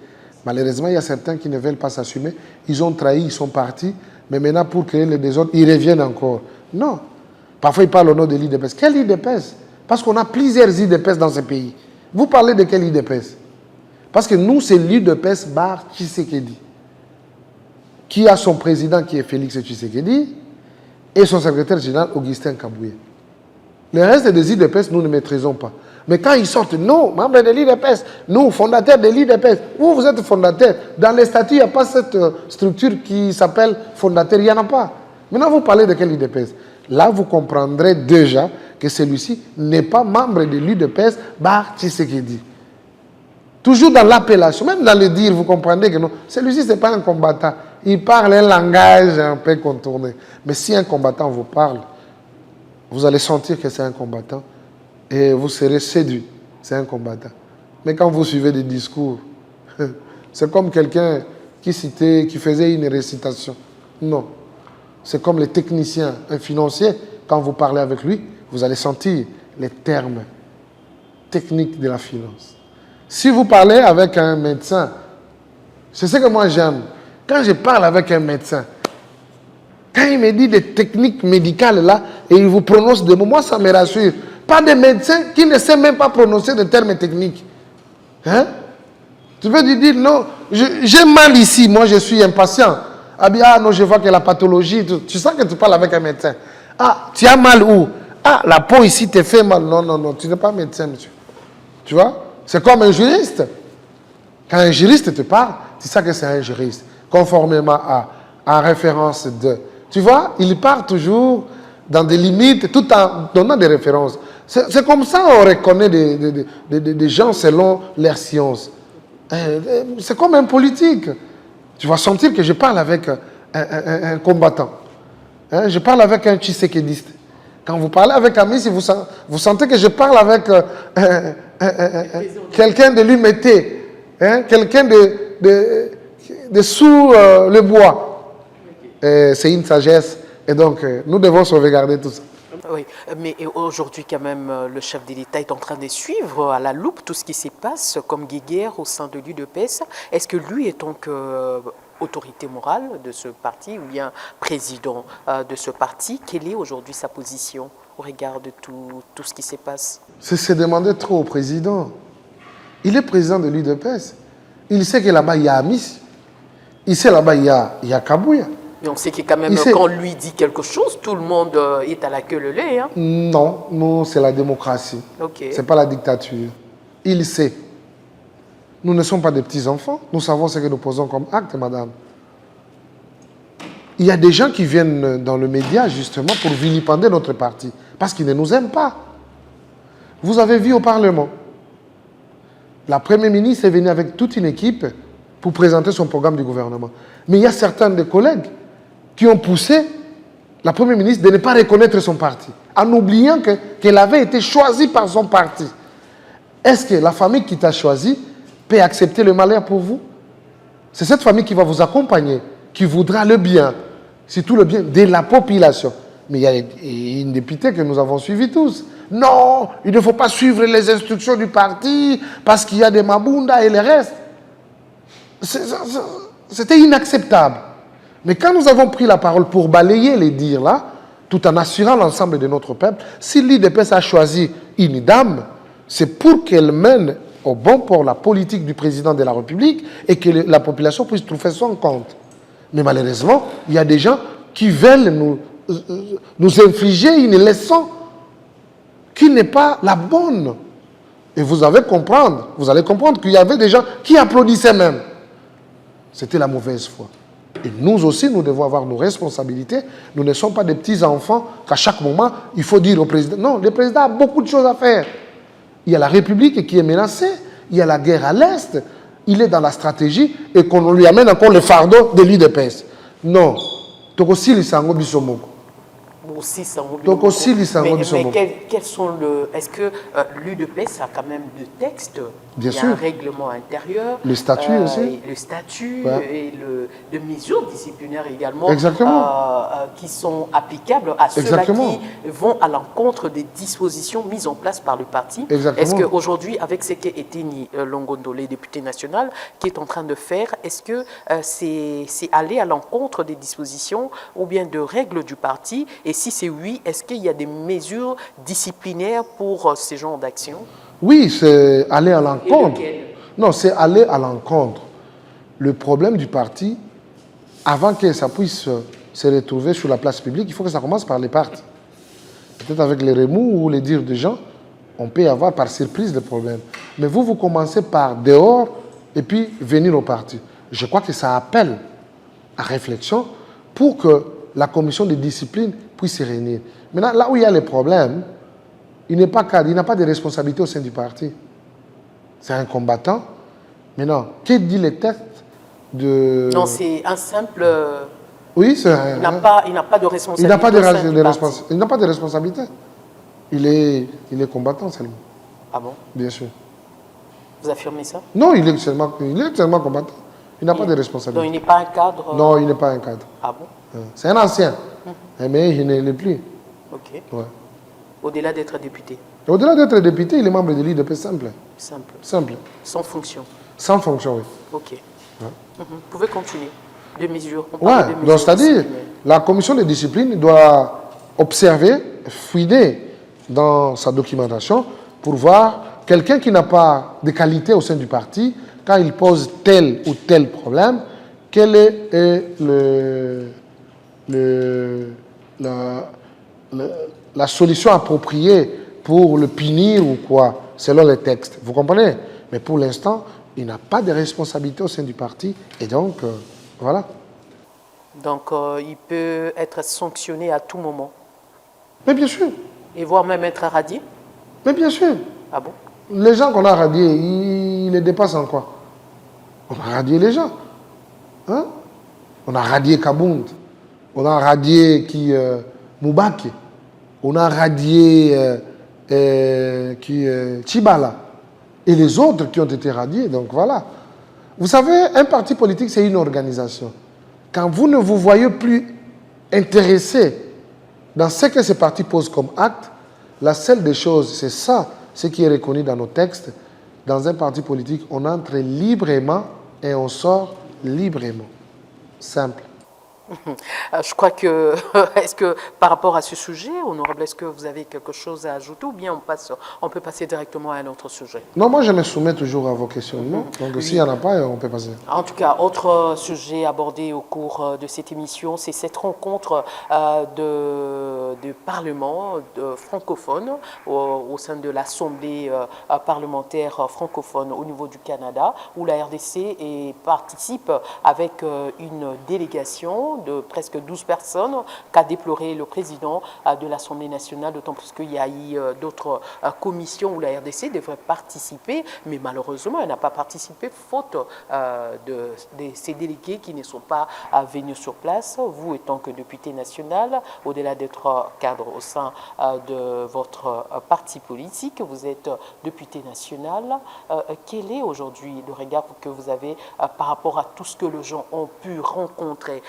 B: Malheureusement, il y a certains qui ne veulent pas s'assumer. Ils ont trahi, ils sont partis, mais maintenant, pour créer le désordre, ils reviennent encore. Non. Parfois, ils parlent au nom de l'UDPS. Quelle UDPS? Parce qu'on a plusieurs UDPS dans ce pays. Vous parlez de quelle UDPS? Parce que nous, c'est l'UDPS bar Tshisekedi, qui a son président qui est Félix Tshisekedi et son secrétaire général Augustin Kabouye. Le reste des UDPS, nous ne maîtrisons pas. Mais quand ils sortent, nous, membres de l'UDPS, nous, fondateurs de l'UDPS, vous êtes fondateurs. Dans les statuts, il n'y a pas cette structure qui s'appelle fondateur, il n'y en a pas. Maintenant, vous parlez de quel UDPS? Là, vous comprendrez déjà que celui-ci n'est pas membre de l'UDPS bar Tshisekedi. Toujours dans l'appellation, même dans le dire, vous comprenez que non, celui-ci, ce n'est pas un combattant. Il parle un langage un peu contourné. Mais si un combattant vous parle, vous allez sentir que c'est un combattant et vous serez séduit. C'est un combattant. Mais quand vous suivez des discours, c'est comme quelqu'un qui citait, qui faisait une récitation. Non. C'est comme les techniciens, un financier, quand vous parlez avec lui, vous allez sentir les termes techniques de la finance. Si vous parlez avec un médecin, c'est ce que moi j'aime. Quand je parle avec un médecin, quand il me dit des techniques médicales là, et il vous prononce des mots, moi ça me rassure. Pas de médecin qui ne sait même pas prononcer des termes techniques. Hein? Tu peux lui dire, non, j'ai mal ici, moi je suis impatient. Ah bien, ah non, je vois que la pathologie, tu sens que tu parles avec un médecin. Ah, tu as mal où? Ah, la peau ici te fait mal. Non, non, non, tu n'es pas médecin, monsieur. Tu vois? C'est comme un juriste. Quand un juriste te parle, tu sais que c'est un juriste. Conformément à référence de... Tu vois, il part toujours dans des limites tout en donnant des références. C'est comme ça qu'on reconnaît des gens selon leur science. C'est comme un politique. Tu vas sentir que je parle avec un combattant. Hein, je parle avec un tshisekédiste. Quand vous parlez avec Amis, vous sentez que je parle avec quelqu'un de l'UMT, hein, quelqu'un de sous le bois. C'est une sagesse. Et donc, nous devons sauvegarder tout ça.
A: Oui, mais aujourd'hui, quand même, le chef de l'État est en train de suivre à la loupe tout ce qui se passe comme guéguerre au sein de l'UDPS. Est-ce que lui est donc autorité morale de ce parti ou bien président de ce parti? Quelle est aujourd'hui sa position au regard de tout ce qui se passe?
B: C'est se demander trop au président. Il est président de l'UDPS. Il sait que là-bas, il y a Amis. Il sait là-bas, il y a Kabouya.
A: Mais on sait que quand même, quand on lui dit quelque chose, tout le monde est à la queue leu-leu. Hein?
B: Non, non, c'est la démocratie.
A: Okay.
B: Ce n'est pas la dictature. Il sait. Nous ne sommes pas des petits-enfants. Nous savons ce que nous posons comme acte, madame. Il y a des gens qui viennent dans le média, justement, pour vilipender notre parti. Parce qu'ils ne nous aiment pas. Vous avez vu au Parlement. La Première ministre est venue avec toute une équipe pour présenter son programme du gouvernement. Mais il y a certains des collègues qui ont poussé la Première ministre de ne pas reconnaître son parti, en oubliant qu'elle avait été choisie par son parti. Est-ce que la famille qui t'a choisi peut accepter le malheur pour vous? C'est cette famille qui va vous accompagner, qui voudra le bien, surtout le bien de la population. Mais il y a une députée que nous avons suivie tous. Non, il ne faut pas suivre les instructions du parti parce qu'il y a des mabunda et le reste. C'était inacceptable. Mais quand nous avons pris la parole pour balayer les dires là, tout en assurant l'ensemble de notre peuple, si l'UDPS a choisi une dame, c'est pour qu'elle mène au bon port la politique du président de la République et que la population puisse trouver son compte. Mais malheureusement, il y a des gens qui veulent nous infliger une leçon qui n'est pas la bonne. Et vous allez comprendre qu'il y avait des gens qui applaudissaient même. C'était la mauvaise foi. Et nous aussi, nous devons avoir nos responsabilités. Nous ne sommes pas des petits-enfants qu'à chaque moment, il faut dire au président. Non, le président a beaucoup de choses à faire. Il y a la République qui est menacée. Il y a la guerre à l'Est. Il est dans la stratégie et qu'on lui amène encore le fardeau de l'UDPS. Non.
A: aussi Sango
B: Donc aussi les Sango
A: mais
B: Bisombo.
A: quels sont est-ce que l'UDPS a quand même des textes?
B: Bien
A: Il y a
B: sûr.
A: un règlement intérieur.
B: Le statut aussi.
A: Le statut
B: Ouais.
A: et de mesures disciplinaires également.
B: Exactement.
A: Qui sont applicables à ceux-là
B: Exactement.
A: qui vont à l'encontre des dispositions mises en place par le parti.
B: Exactement.
A: Est-ce qu'aujourd'hui, avec ce qu'Eteni Longondo, le député national, qui est en train de faire, est-ce que c'est aller à l'encontre des dispositions ou bien de règles du parti? Et si c'est oui, est-ce qu'il y a des mesures disciplinaires pour ces genres d'actions?
B: Oui, c'est aller à l'encontre.
A: Et lequel?
B: Non, c'est aller à l'encontre. Le problème du parti, avant que ça puisse se retrouver sur la place publique, il faut que ça commence par les partis. Peut-être avec les remous ou les dires de gens, on peut avoir par surprise des problèmes. Mais vous commencez par dehors et puis venir au parti. Je crois que ça appelle à réflexion pour que la commission de discipline puisse se réunir. Maintenant, là où il y a les problèmes, il n'a pas de responsabilité au sein du parti. C'est un combattant. Maintenant, que dit le texte de...
A: Non, c'est un simple...
B: Oui, c'est
A: il n'a pas de responsabilité.
B: Il n'a pas
A: il
B: n'a pas de responsabilité. Il est combattant seulement.
A: Ah bon?
B: Bien sûr.
A: Vous affirmez ça?
B: Non, il est seulement combattant. Il n'a pas de responsabilité.
A: Donc il n'est pas un cadre?
B: Non, il n'est pas un cadre.
A: Ah bon?
B: C'est un ancien. Mais il ne l'est plus.
A: Ok.
B: Ouais.
A: Au-delà d'être député?
B: Au-delà d'être député, il est membre de l'IDP simple.
A: Simple.
B: Simple.
A: Sans fonction?
B: Sans fonction, oui.
A: Ok. Vous pouvez continuer. Deux mesures.
B: Oui, donc c'est-à-dire, la commission de discipline doit observer, fouiller dans sa documentation pour voir quelqu'un qui n'a pas de qualité au sein du parti, quand il pose tel ou tel problème, quelle est la solution appropriée pour le punir ou quoi, selon les textes. Vous comprenez? Mais pour l'instant, il n'a pas de responsabilité au sein du parti et donc, voilà.
A: Donc, il peut être sanctionné à tout moment?
B: Mais bien sûr.
A: Et voire même être radié?
B: Mais bien sûr.
A: Ah bon?
B: Les gens qu'on a radiés, ils les dépassent en quoi? On a radié les gens. Hein? On a radié Kabound. On a radié Moubaki. On a radié Chibala. Et les autres qui ont été radiés. Donc voilà. Vous savez, un parti politique, c'est une organisation. Quand vous ne vous voyez plus intéressé dans ce que ce parti pose comme acte, la seule des choses, c'est ça, ce qui est reconnu dans nos textes. Dans un parti politique, on entre librement et on sort librement. Simple.
A: Je crois que, est-ce que par rapport à ce sujet, honorable, est-ce que vous avez quelque chose à ajouter ou bien on peut passer directement à un autre sujet?
B: Non, moi je me soumets toujours à vos questionnements. Donc s'il n'y en a pas, on peut passer.
A: En tout cas, autre sujet abordé au cours de cette émission, c'est cette rencontre de parlement francophone au sein de l'Assemblée parlementaire francophone au niveau du Canada, où la RDC participe avec une délégation de presque 12 personnes qu'a déploré le président de l'Assemblée nationale, d'autant plus qu'il y a eu d'autres commissions où la RDC devrait participer, mais malheureusement, elle n'a pas participé faute de ces délégués qui ne sont pas venus sur place. Vous, étant que député national, au-delà d'être cadre au sein de votre parti politique, vous êtes député national. Quel est aujourd'hui le regard que vous avez par rapport à tout ce que les gens ont pu rencontrer,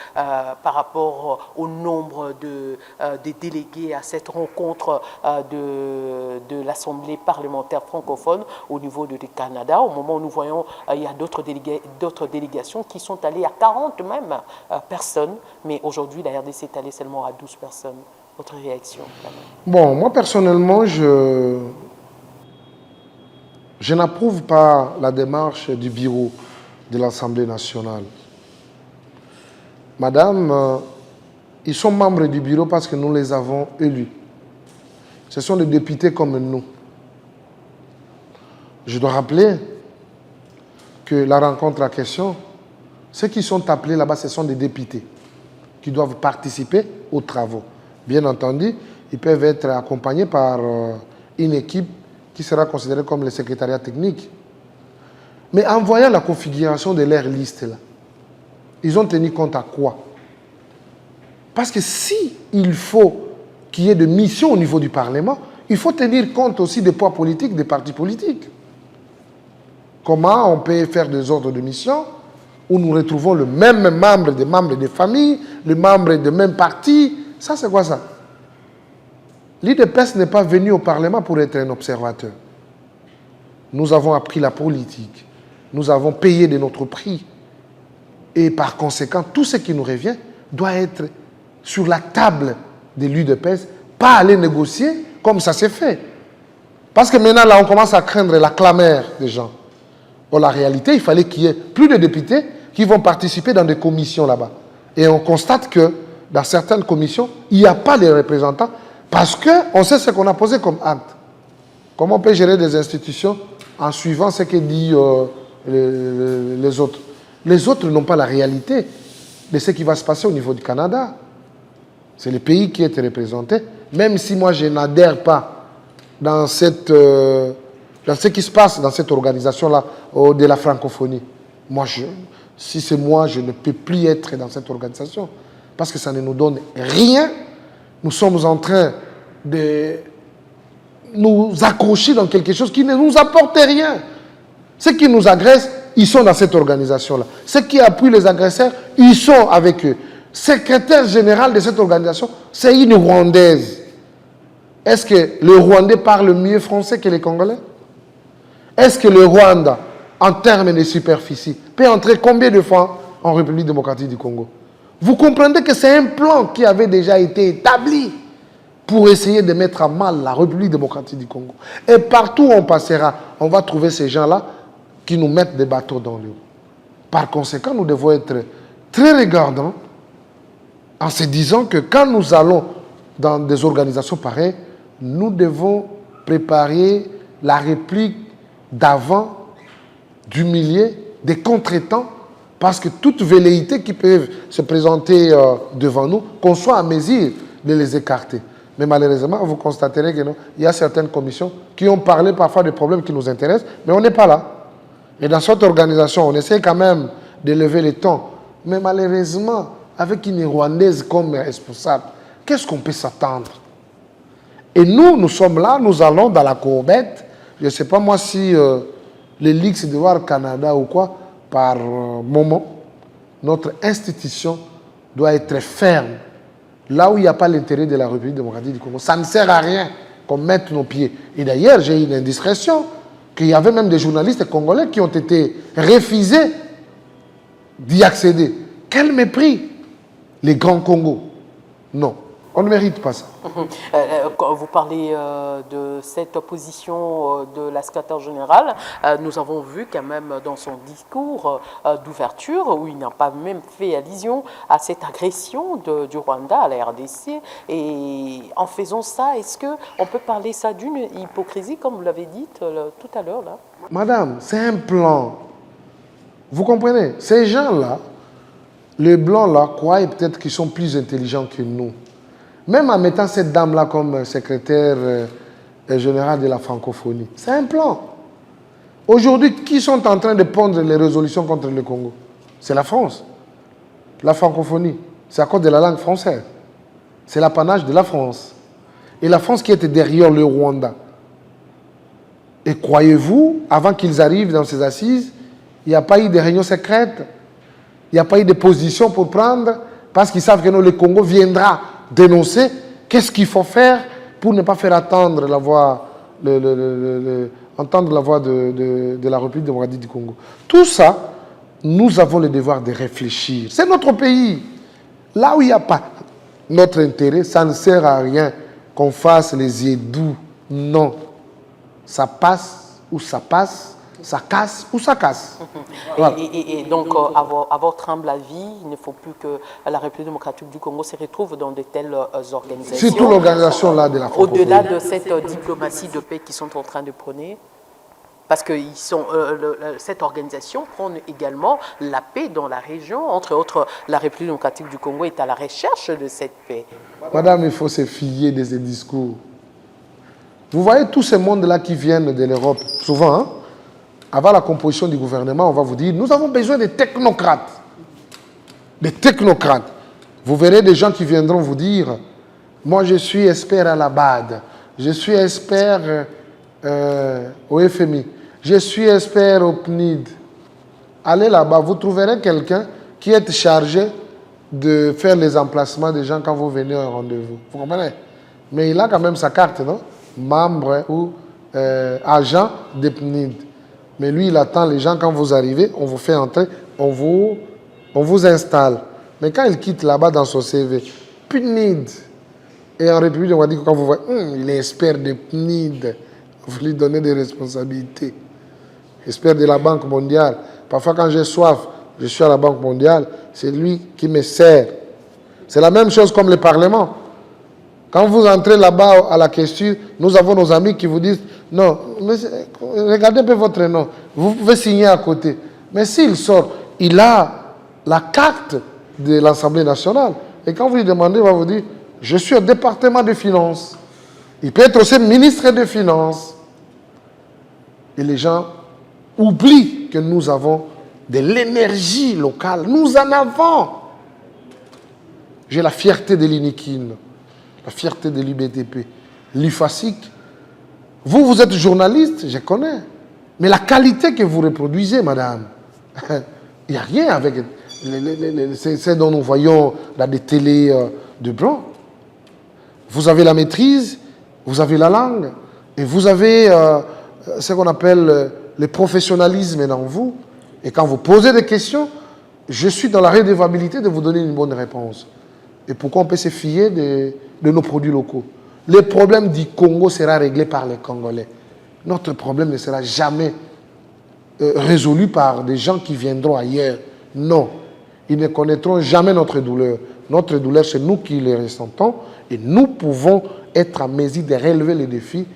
A: par rapport au nombre des délégués à cette rencontre de l'Assemblée parlementaire francophone au niveau du Canada, au moment où nous voyons il y a d'autres délégations qui sont allées à 40 même personnes, mais aujourd'hui la RDC est allée seulement à 12 personnes. Votre réaction?
B: Bon, moi personnellement, je n'approuve pas la démarche du bureau de l'Assemblée nationale. Madame, ils sont membres du bureau parce que nous les avons élus. Ce sont des députés comme nous. Je dois rappeler que la rencontre à question, ceux qui sont appelés là-bas, ce sont des députés qui doivent participer aux travaux. Bien entendu, ils peuvent être accompagnés par une équipe qui sera considérée comme le secrétariat technique. Mais en voyant la configuration de leur liste, là, ils ont tenu compte à quoi? Parce que si il faut qu'il y ait de missions au niveau du Parlement, il faut tenir compte aussi des poids politiques des partis politiques. Comment on peut faire des ordres de mission où nous retrouvons le même membre des familles, les membres des mêmes partis. Ça, c'est quoi ça? L'IDPS n'est pas venu au Parlement pour être un observateur. Nous avons appris la politique. Nous avons payé de notre prix. Et par conséquent, tout ce qui nous revient doit être sur la table de l'UDPS, pas aller négocier comme ça s'est fait. Parce que maintenant, là, on commence à craindre la clameur des gens. Or, la réalité, il fallait qu'il y ait plus de députés qui vont participer dans des commissions là-bas. Et on constate que dans certaines commissions, il n'y a pas de représentants parce qu'on sait ce qu'on a posé comme acte. Comment on peut gérer des institutions en suivant ce que disent les autres? Les autres n'ont pas la réalité de ce qui va se passer au niveau du Canada. C'est le pays qui est représenté. Même si moi, je n'adhère pas dans ce qui se passe dans cette organisation-là de la francophonie. Moi, si c'est moi, je ne peux plus être dans cette organisation. Parce que ça ne nous donne rien. Nous sommes en train de nous accrocher dans quelque chose qui ne nous apporte rien. Ceux qui nous agressent, ils sont dans cette organisation-là. Ceux qui appuient les agresseurs, ils sont avec eux. Secrétaire général de cette organisation, c'est une Rwandaise. Est-ce que le Rwandais parle mieux français que les Congolais? Est-ce que le Rwanda, en termes de superficie, peut entrer combien de fois en République démocratique du Congo? Vous comprenez que c'est un plan qui avait déjà été établi pour essayer de mettre à mal la République démocratique du Congo. Et partout où on passera, on va trouver ces gens-là qui nous mettent des bateaux dans l'eau. Par conséquent, nous devons être très regardants en se disant que quand nous allons dans des organisations pareilles, nous devons préparer la réplique d'avant, d'humilier, des contretemps, parce que toute velléité qui peut se présenter devant nous, qu'on soit à mesure de les écarter. Mais malheureusement, vous constaterez que non, il y a certaines commissions qui ont parlé parfois des problèmes qui nous intéressent, mais on n'est pas là. Et dans cette organisation, on essaie quand même de lever les tons. Mais malheureusement, avec une Rwandaise comme responsable, qu'est-ce qu'on peut s'attendre? Et nous sommes là, nous allons dans la courbette. Je ne sais pas moi si les Ligues de voir Canada ou quoi, par moment, notre institution doit être ferme. Là où il n'y a pas l'intérêt de la République démocratique du Congo, ça ne sert à rien qu'on mette nos pieds. Et d'ailleurs, j'ai eu une indiscrétion qu'il y avait même des journalistes congolais qui ont été refusés d'y accéder. Quel mépris! Les grands Congo. Non, on ne mérite pas ça.
A: Quand vous parlez de cette position de la secrétaire générale, nous avons vu quand même dans son discours d'ouverture, où il n'a pas même fait allusion à cette agression du Rwanda à la RDC. Et en faisant ça, est-ce qu'on peut parler ça d'une hypocrisie, comme vous l'avez dit tout à l'heure là?
B: Madame, c'est un plan. Vous comprenez? Ces gens-là, les Blancs-là, croient peut-être qu'ils sont plus intelligents que nous. Même en mettant cette dame-là comme secrétaire générale de la francophonie. C'est un plan. Aujourd'hui, qui sont en train de prendre les résolutions contre le Congo? C'est la France. La francophonie, c'est à cause de la langue française. C'est l'apanage de la France. Et la France qui était derrière le Rwanda. Et croyez-vous, avant qu'ils arrivent dans ces assises, il n'y a pas eu de réunion secrète? Il n'y a pas eu de position pour prendre, parce qu'ils savent que non, le Congo viendra dénoncer. Qu'est-ce qu'il faut faire pour ne pas faire attendre la voix, entendre la voix de la République démocratique du Congo? Tout ça, nous avons le devoir de réfléchir. C'est notre pays. Là où il n'y a pas notre intérêt, ça ne sert à rien qu'on fasse les yeux doux. Non. Ça passe ou ça passe. Ça casse ou ça casse.
A: Voilà. Et donc, à votre humble avis, il ne faut plus que la République démocratique du Congo se retrouve dans de telles organisations.
B: Surtout l'organisation là de la francophonie.
A: Au-delà de cette diplomatie de paix qu'ils sont en train de prôner, parce que cette organisation prône également la paix dans la région. Entre autres, la République démocratique du Congo est à la recherche de cette paix.
B: Madame, il faut se fier de ces discours. Vous voyez tous ces mondes-là qui viennent de l'Europe, souvent, hein? Avant la composition du gouvernement, on va vous dire, nous avons besoin de technocrates. Des technocrates. Vous verrez des gens qui viendront vous dire, Moi, je suis expert à la BAD. Je suis expert au FMI. Je suis expert au PNID. Allez là-bas, vous trouverez quelqu'un qui est chargé de faire les emplacements des gens quand vous venez à un rendez-vous. Vous comprenez? Mais il a quand même sa carte, non? Membre ou agent de PNID. Mais lui, il attend les gens quand vous arrivez, on vous fait entrer, on vous installe. Mais quand il quitte là-bas dans son CV, PNID. Et en République, on va dire que quand vous voyez, il est expert de PNID, vous lui donnez des responsabilités. Expert de la Banque mondiale. Parfois, quand j'ai soif, je suis à la Banque mondiale, c'est lui qui me sert. C'est la même chose comme le Parlement. Quand vous entrez là-bas à la question, nous avons nos amis qui vous disent, non, mais regardez un peu votre nom, vous pouvez signer à côté. Mais s'il sort, il a la carte de l'Assemblée nationale. Et quand vous lui demandez, il va vous dire, je suis au département des finances. Il peut être aussi ministre des Finances. Et les gens oublient que nous avons de l'énergie locale. Nous en avons. J'ai la fierté de l'INIKIN, la fierté de l'IBTP, l'IFASIC. Vous, vous êtes journaliste, je connais. Mais la qualité que vous reproduisez, madame, il n'y a rien avec c'est dont nous voyons dans des télés de blanc. Vous avez la maîtrise, vous avez la langue, et vous avez ce qu'on appelle le professionnalisme dans vous. Et quand vous posez des questions, je suis dans la redevabilité de vous donner une bonne réponse. Et pourquoi on peut se fier de nos produits locaux? Le problème du Congo sera réglé par les Congolais. Notre problème ne sera jamais résolu par des gens qui viendront ailleurs. Non. Ils ne connaîtront jamais notre douleur. Notre douleur, c'est nous qui les ressentons et nous pouvons être en mesure de relever les défis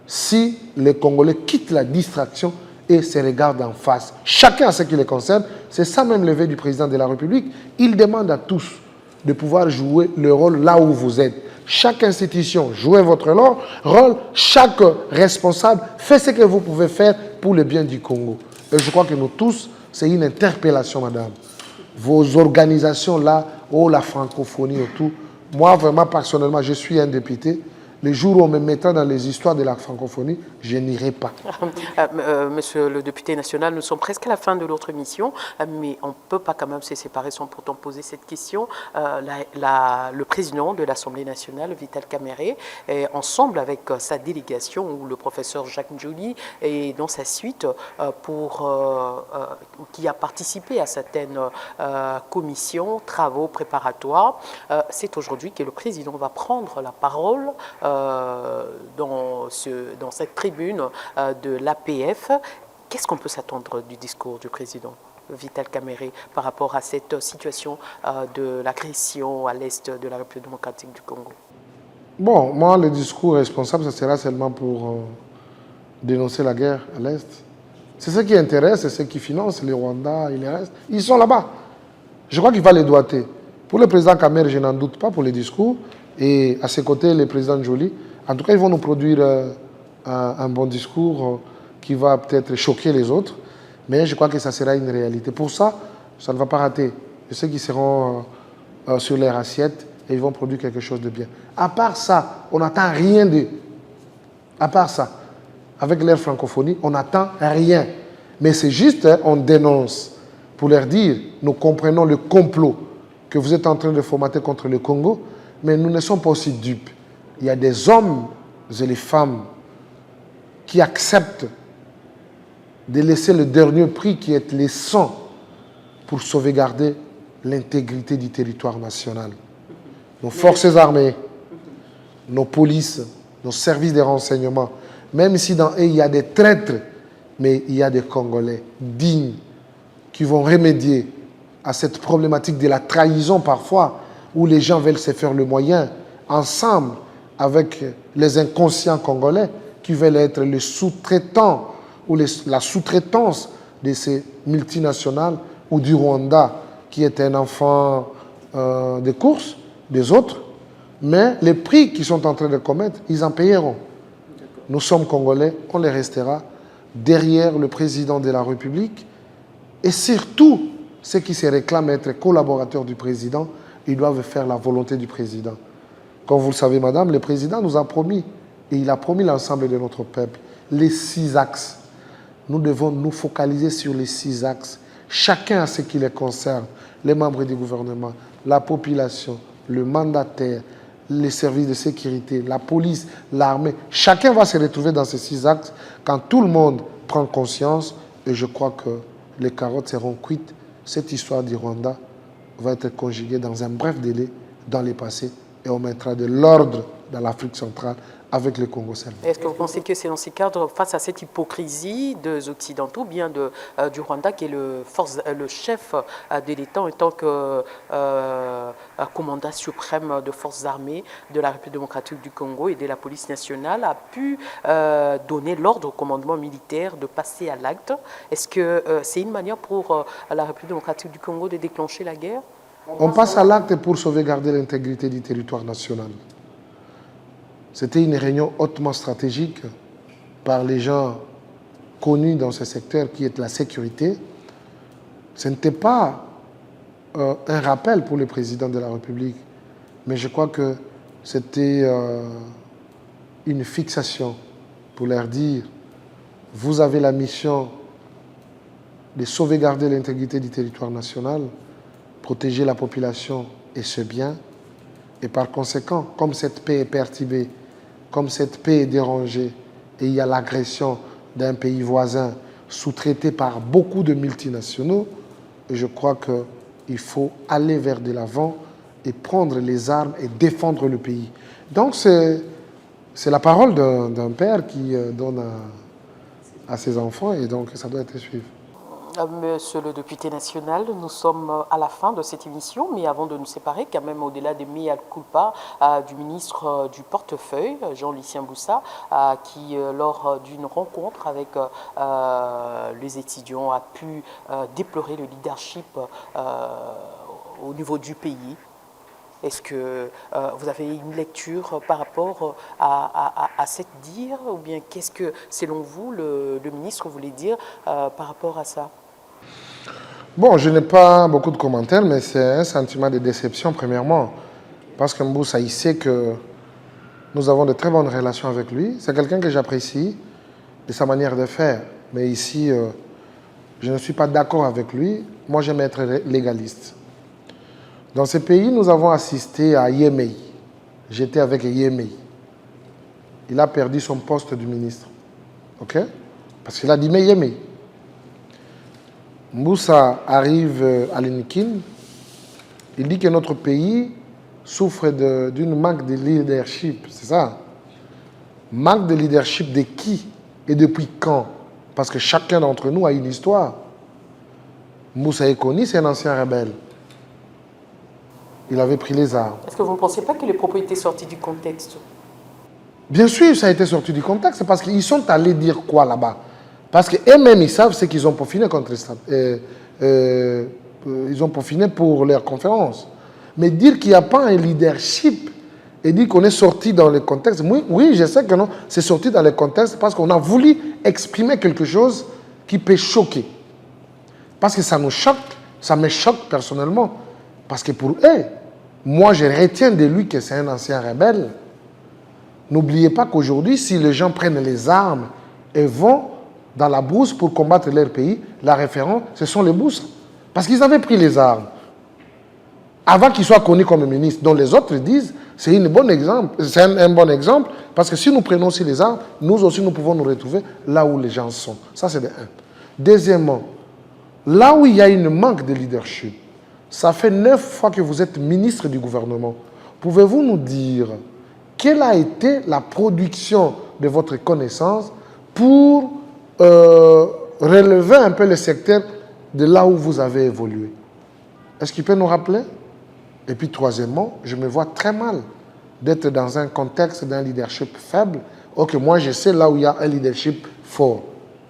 B: si les Congolais quittent la distraction et se regardent en face. Chacun à ce qui les concerne, c'est ça même le vœu du président de la République. Il demande à tous de pouvoir jouer le rôle là où vous êtes. Chaque institution, jouez votre rôle. Chaque responsable fait ce que vous pouvez faire pour le bien du Congo. Et je crois que nous tous, c'est une interpellation, madame. Vos organisations là, la francophonie et tout. Moi, vraiment, personnellement, je suis un député. Les jours où on me mettra dans les histoires de la francophonie, je n'irai pas.
A: Monsieur le député national, nous sommes presque à la fin de notre émission, mais on ne peut pas quand même se séparer sans pourtant poser cette question. Le président de l'Assemblée nationale, Vital Kamerhe, ensemble avec sa délégation, où le professeur Jacques Njoli est dans sa suite, qui a participé à certaines commissions, travaux préparatoires. C'est aujourd'hui que le président va prendre la parole dans cette tribune de l'APF. Qu'est-ce qu'on peut s'attendre du discours du président Vital Kamerhe par rapport à cette situation de l'agression à l'est de la République démocratique du Congo?
B: Bon, moi, le discours responsable, ça sera seulement pour dénoncer la guerre à l'est. C'est ce qui intéresse, c'est ce qui finance les Rwandais et les restes. Ils sont là-bas. Je crois qu'il va les doiter. Pour le président Kamerhe, je n'en doute pas pour le discours. Et à ses côtés, le président Njoli. En tout cas, ils vont nous produire un bon discours qui va peut-être choquer les autres. Mais je crois que ça sera une réalité. Pour ça, ça ne va pas rater. Je sais qu'ils seront sur leur assiette et ils vont produire quelque chose de bien. À part ça, on n'attend rien d'eux. À part ça, avec leur francophonie, on n'attend rien. Mais c'est juste, on dénonce pour leur dire, nous comprenons le complot que vous êtes en train de formater contre le Congo, mais nous ne sommes pas aussi dupes. Il y a des hommes et les femmes qui acceptent de laisser le dernier prix qui est le sang pour sauvegarder l'intégrité du territoire national. Nos forces armées, nos polices, nos services de renseignement, même si dans eux il y a des traîtres, mais il y a des Congolais dignes qui vont remédier à cette problématique de la trahison parfois, où les gens veulent se faire le moyen, ensemble avec les inconscients congolais, qui veulent être les sous-traitants ou la sous-traitance de ces multinationales ou du Rwanda, qui est un enfant de course des autres. Mais les prix qu'ils sont en train de commettre, ils en payeront. Nous sommes Congolais, on les restera derrière le président de la République. Et surtout, ceux qui se réclament être collaborateurs du président, ils doivent faire la volonté du président. Comme vous le savez, madame, le président nous a promis, et il a promis l'ensemble de notre peuple, les 6 axes. Nous devons nous focaliser sur les 6 axes. Chacun à ce qui les concerne, les membres du gouvernement, la population, le mandataire, les services de sécurité, la police, l'armée. Chacun va se retrouver dans ces 6 axes quand tout le monde prend conscience, et je crois que les carottes seront cuites. Cette histoire du Rwanda va être conjuguée dans un bref délai dans le passé, et on mettra de l'ordre dans l'Afrique centrale avec le Congo seulement.
A: Est-ce que vous pensez que c'est dans ces cadres, face à cette hypocrisie des Occidentaux, bien du Rwanda, qui est le chef de l'État en tant que commandant suprême de forces armées de la République démocratique du Congo et de la police nationale, a pu donner l'ordre au commandement militaire de passer à l'acte? Est-ce que c'est une manière pour la République démocratique du Congo de déclencher la guerre?
B: On passe à l'acte pour sauvegarder l'intégrité du territoire national. C'était une réunion hautement stratégique par les gens connus dans ce secteur qui est la sécurité. Ce n'était pas un rappel pour le président de la République, mais je crois que c'était une fixation pour leur dire « Vous avez la mission de sauvegarder l'intégrité du territoire national, protéger la population et ce bien, et par conséquent, comme cette paix est perturbée, comme cette paix est dérangée et il y a l'agression d'un pays voisin sous-traité par beaucoup de multinationaux, je crois qu'il faut aller vers de l'avant et prendre les armes et défendre le pays. » Donc c'est la parole d'un père qui donne à ses enfants, et donc ça doit être suivi.
A: Monsieur le député national, nous sommes à la fin de cette émission, mais avant de nous séparer, quand même au-delà des mea culpa du ministre du portefeuille, Jean-Lucien Boussa, qui lors d'une rencontre avec les étudiants a pu déplorer le leadership au niveau du pays. Est-ce que vous avez une lecture par rapport à cette dire, ou bien qu'est-ce que, selon vous, le ministre voulait dire par rapport à ça?
B: Bon, je n'ai pas beaucoup de commentaires, mais c'est un sentiment de déception, premièrement, parce que Mboussa, il sait que nous avons de très bonnes relations avec lui. C'est quelqu'un que j'apprécie de sa manière de faire, mais ici, je ne suis pas d'accord avec lui. Moi, j'aime être légaliste. Dans ce pays, nous avons assisté à Yemei. J'étais avec Yemei. Il a perdu son poste de ministre. OK? Parce qu'il a dit, mais Yemei. Mboussa arrive à l'Inikin. Il dit que notre pays souffre d'une manque de leadership. C'est ça? Manque de leadership de qui et depuis quand? Parce que chacun d'entre nous a une histoire. Mboussa Ekoni, c'est un ancien rebelle. Il avait pris les armes.
A: Est-ce que vous ne pensez pas que les propos étaient sortis du contexte?
B: Bien sûr, ça a été sorti du contexte, parce qu'ils sont allés dire quoi là-bas? Parce qu'eux-mêmes, ils savent ce qu'ils ont peaufiné contre ils ont peaufiné pour leur conférence. Mais dire qu'il n'y a pas un leadership et dire qu'on est sorti dans le contexte, oui, je sais que non, c'est sorti dans le contexte parce qu'on a voulu exprimer quelque chose qui peut choquer. Parce que ça nous choque, ça me choque personnellement. Parce que pour eux, moi je retiens de lui que c'est un ancien rebelle. N'oubliez pas qu'aujourd'hui, si les gens prennent les armes et vont dans la brousse pour combattre leur pays, la référence, ce sont les Boussa. Parce qu'ils avaient pris les armes avant qu'ils soient connus comme ministres, dont les autres disent c'est un bon exemple, parce que si nous prenons aussi les armes, nous aussi nous pouvons nous retrouver là où les gens sont. Ça c'est de un. Deuxièmement, là où il y a une manque de leadership, ça fait 9 fois que vous êtes ministre du gouvernement. Pouvez-vous nous dire quelle a été la production de votre connaissance pour relever un peu le secteur de là où vous avez évolué? Est-ce qu'il peut nous rappeler? Et puis troisièmement, je me vois très mal d'être dans un contexte d'un leadership faible. Ok, moi je sais là où il y a un leadership fort.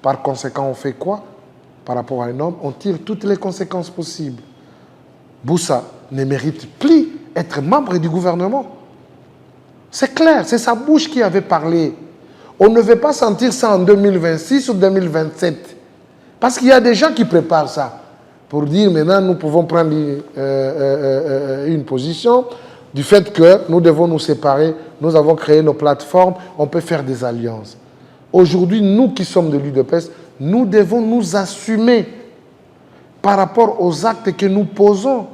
B: Par conséquent, on fait quoi? Par rapport à un homme, on tire toutes les conséquences possibles. Boussa ne mérite plus être membre du gouvernement. C'est clair, c'est sa bouche qui avait parlé. On ne veut pas sentir ça en 2026 ou 2027. Parce qu'il y a des gens qui préparent ça. Pour dire maintenant, nous pouvons prendre une position. du fait que nous devons nous séparer, nous avons créé nos plateformes, on peut faire des alliances. Aujourd'hui, nous qui sommes de l'UDPS, nous devons nous assumer par rapport aux actes que nous posons.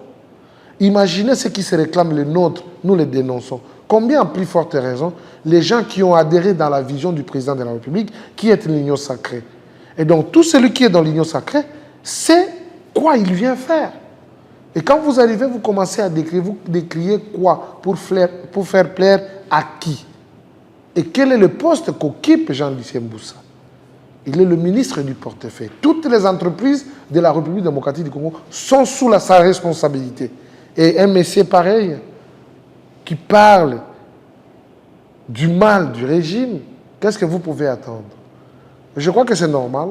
B: Imaginez ceux qui se réclament les nôtres, nous les dénonçons. Combien, à plus forte raison, les gens qui ont adhéré dans la vision du président de la République, qui est l'union sacrée. Et donc, tout celui qui est dans l'union sacrée, sait quoi il vient faire. Et quand vous arrivez, vous commencez à décrire, vous décriez quoi pour faire plaire à qui? Et quel est le poste qu'occupe Jean-Lucien Mboussa? Il est le ministre du portefeuille. Toutes les entreprises de la République démocratique du Congo sont sous sa responsabilité. Et un monsieur pareil, qui parle du mal du régime, qu'est-ce que vous pouvez attendre? Je crois que c'est normal.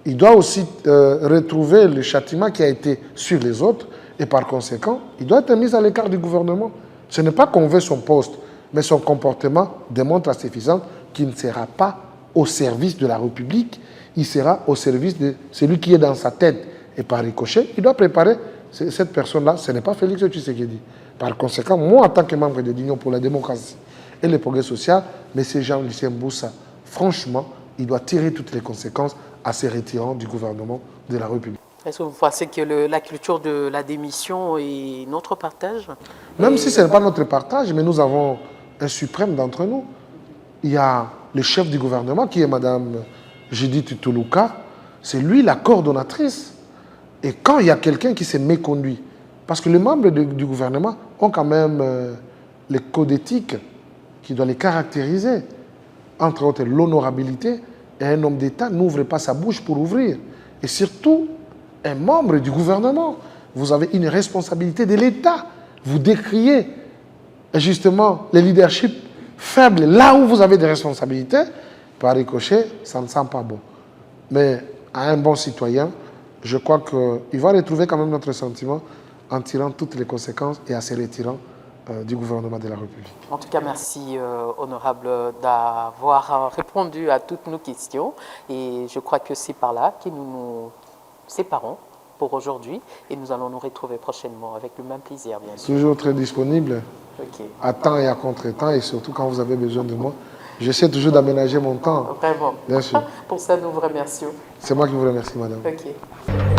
B: Il doit aussi retrouver le châtiment qui a été sur les autres, et par conséquent, il doit être mis à l'écart du gouvernement. Ce n'est pas qu'on veut son poste, mais son comportement démontre à suffisance qu'il ne sera pas au service de la République, il sera au service de celui qui est dans sa tête. Et par ricochet, il doit préparer cette personne-là. Ce n'est pas Félix Tshisekedi. Par conséquent, moi, en tant que membre de l'Union pour la démocratie et le progrès social, M. Jean-Lucien Mboussa, franchement, il doit tirer toutes les conséquences à se retirant du gouvernement de la République.
A: Est-ce que vous pensez que la culture de la démission est notre partage?
B: Même si ce n'est pas notre partage, mais nous avons un suprême d'entre nous. Il y a le chef du gouvernement qui est Mme Judith Tuluka. C'est lui la coordonnatrice. Et quand il y a quelqu'un qui s'est méconduit, parce que les membres du gouvernement ont quand même les codes éthiques qui doivent les caractériser. Entre autres, l'honorabilité. Et un homme d'État n'ouvre pas sa bouche pour ouvrir. Et surtout, un membre du gouvernement. Vous avez une responsabilité de l'État. Vous décriez justement le leadership faible là où vous avez des responsabilités. Par ricochet, ça ne sent pas bon. Mais à un bon citoyen, je crois qu'il va retrouver quand même notre sentiment en tirant toutes les conséquences et en se retirant du gouvernement de la République.
A: En tout cas, merci, honorable, d'avoir répondu à toutes nos questions. Et je crois que c'est par là que nous nous séparons pour aujourd'hui. Et nous allons nous retrouver prochainement avec le même plaisir, bien sûr.
B: Toujours très disponible, à temps et à contre-temps. Et surtout quand vous avez besoin de moi. J'essaie toujours d'aménager mon temps.
A: Vraiment.
B: Bien sûr.
A: Pour ça, nous vous remercions.
B: C'est moi qui vous remercie, madame.
A: Ok.